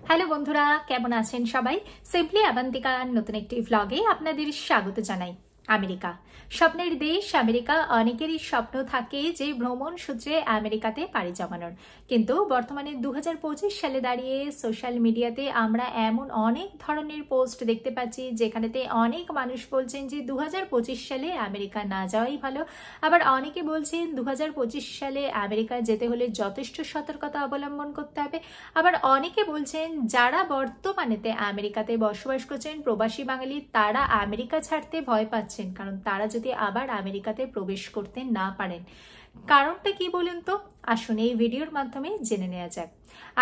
Hello বন্ধুরা, কেমন আছেন সবাই? সিম্পলি আবান্তিকা নতুন একটি ভ্লগে আপনাদের স্বাগত জানাই। আমেরিকা স্বপ্নের দেশ। আমেরিকা অনেকেরই স্বপ্ন থাকে যে ভ্রমণ সূত্রে আমেরিকাতে পাড়ি জমানোর, কিন্তু বর্তমানে 2025 সালে দাঁড়িয়ে সোশ্যাল মিডিয়াতে আমরা এমন অনেক ধরনের পোস্ট দেখতে পাচ্ছি যেখানেতে অনেক মানুষ বলছেন যে 2025 সালে আমেরিকা না যাওয়াই ভালো। আবার অনেকে বলছেন 2025 সালে আমেরিকা যেতে হলে যথেষ্ট সতর্কতা অবলম্বন করতে হবে। আবার অনেকে বলছেন যারা বর্তমানেতে আমেরিকাতে বসবাস করছেন প্রবাসী বাঙালি, তারা আমেরিকা ছাড়তে ভয় পাচ্ছেন, কারণ তারা যদি আবার আমেরিকাতে প্রবেশ করতে না পারেন। কারণটা কি বলুন তো? আসুন এই ভিডিওর মাধ্যমে জেনে নেওয়া যাক।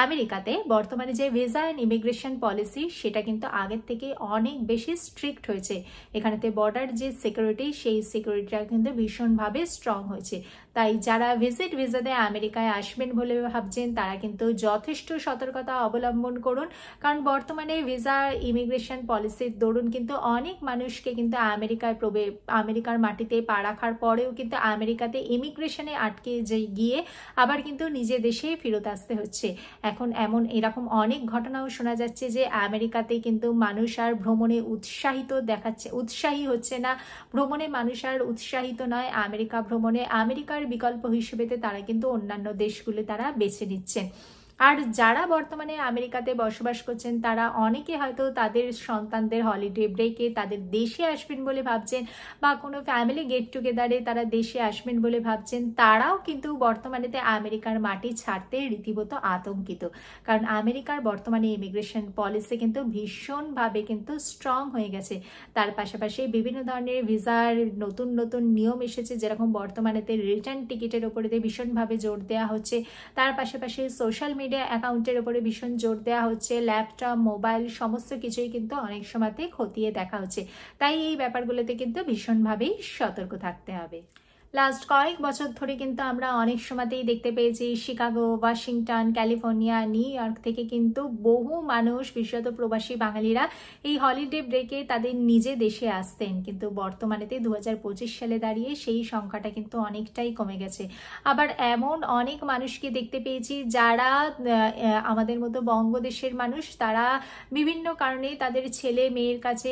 আমেরিকাতে বর্তমানে যে ভিসা অ্যান্ড ইমিগ্রেশন পলিসি, সেটা কিন্তু আগের থেকে অনেক বেশি স্ট্রিক্ট হয়েছে। এখানেতে বর্ডার যে সিকিউরিটি, সেই সিকিউরিটিটা কিন্তু ভীষণভাবে স্ট্রং হয়েছে। তাই যারা ভিজিট ভিসাতে আমেরিকায় আসবেন বলে ভাবছেন, তারা কিন্তু যথেষ্ট সতর্কতা অবলম্বন করুন। কারণ বর্তমানে ভিসা ইমিগ্রেশন পলিসির দরুন কিন্তু অনেক মানুষকে কিন্তু আমেরিকার মাটিতে পা রাখার পরেও কিন্তু আমেরিকাতে ইমিগ্রেশনে আটকে গিয়ে আবার কিন্তু নিজের দেশে ফেরত আসতে হচ্ছে। এখন এরকম অনেক ঘটনাও শোনা যাচ্ছে যে আমেরিকাতে কিন্তু মানুষ আর ভ্রমণে উৎসাহী হচ্ছে না। ভ্রমণে মানুষ আর উৎসাহিত নয়। আমেরিকার বিকল্প হিসেবেতে তারা কিন্তু অন্যান্য দেশগুলো তারা বেছে নিচ্ছেন। আর যারা বর্তমানে আমেরিকাতে বসবাস করছেন, তারা অনেকে হয়তো তাদের সন্তানদের হলিডে ব্রেকে তাদের দেশে আসবেন বলে ভাবছেন, বা কোনো ফ্যামিলি গেট টুগেদারে তারা দেশে আসবেন বলে ভাবছেন। তারাও কিন্তু বর্তমানেতে আমেরিকার মাটি ছাড়তে রীতিমতো আতঙ্কিত, কারণ আমেরিকার বর্তমানে ইমিগ্রেশন পলিসি কিন্তু ভীষণভাবে কিন্তু স্ট্রং হয়ে গেছে। তার পাশাপাশি বিভিন্ন ধরনের ভিসার নতুন নতুন নিয়ম এসেছে, যেরকম বর্তমানেতে রিটার্ন টিকিটের ওপরে ভীষণভাবে জোর দেওয়া হচ্ছে। তার পাশাপাশি সোশ্যাল মিডিয়া অ্যাকাউন্টের উপরে ভীষণ জোর দেওয়া হচ্ছে। ল্যাপটপ, মোবাইল সমস্ত কিছুই কিন্তু অনেক সময়তে খতিয়ে দেখা হচ্ছে। তাই এই ব্যাপারগুলোতে কিন্তু ভীষণভাবেই সতর্ক থাকতে হবে। লাস্ট কয়েক বছর ধরে কিন্তু আমরা অনেক সময়তেই দেখতে পেয়েছি Chicago, Washington, California, new York থেকে কিন্তু বহু মানুষ, বিশেষত প্রবাসী বাঙালিরা এই হলিডে ব্রেকে তাদের নিজে দেশে আসতেন। কিন্তু বর্তমানেতে 2025 সালে দাঁড়িয়ে সেই সংখ্যাটা কিন্তু অনেকটাই কমে গেছে। আবার এমন অনেক মানুষকে দেখতে পেয়েছি যারা আমাদের মতো বঙ্গদেশের মানুষ, তারা বিভিন্ন কারণে তাদের ছেলে মেয়ের কাছে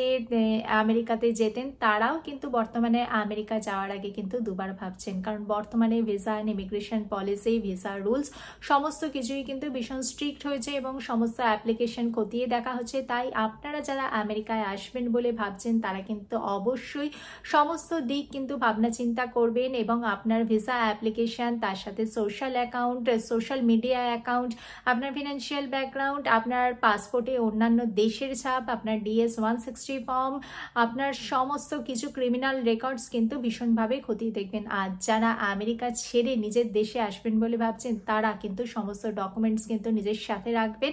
আমেরিকাতে যেতেন। তারাও কিন্তু বর্তমানে আমেরিকা যাওয়ার আগে কিন্তু দুবার ভাবছেন, কারণ বর্তমানে visa and immigration policy, visa rules সমস্ত কিছুই কিন্তু ভীষণ স্ট্রিক্ট হয়েছে এবং সমস্ত অ্যাপ্লিকেশন খতিয়ে দেখা হচ্ছে। তাই আপনারা যারা আমেরিকায় আসবেন বলে ভাবছেন, তারা কিন্তু অবশ্যই সমস্ত দিক কিন্তু ভাবনা চিন্তা করবেন এবং আপনার ভিসা অ্যাপ্লিকেশন, তার সাথে social account, social media account, আপনার ফিনান্সিয়াল ব্যাকগ্রাউন্ড, আপনার পাসপোর্টে অন্যান্য দেশের ছাপ, আপনার DS-160 ফর্ম, আপনার সমস্ত কিছু ক্রিমিনাল রেকর্ডস কিন্তু ভীষণভাবে খতিয়ে দেখবেন। আর যারা আমেরিকা ছেড়ে নিজের দেশে আসবেন বলে ভাবছেন, তারা কিন্তু সমস্ত ডকুমেন্টস কিন্তু নিজের সাথে রাখবেন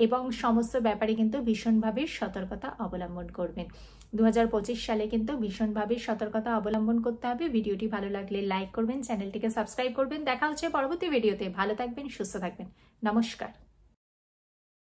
এবং সমস্ত ব্যাপারে কিন্তু ভীষণভাবে সতর্কতা অবলম্বন করবেন। 2025 সালে কিন্তু ভীষণভাবে সতর্কতা অবলম্বন করতে হবে। ভিডিওটি ভালো লাগলে লাইক করবেন, চ্যানেলটিকে সাবস্ক্রাইব করবেন। দেখা হচ্ছে পরবর্তী ভিডিওতে। ভালো থাকবেন, সুস্থ থাকবেন। নমস্কার।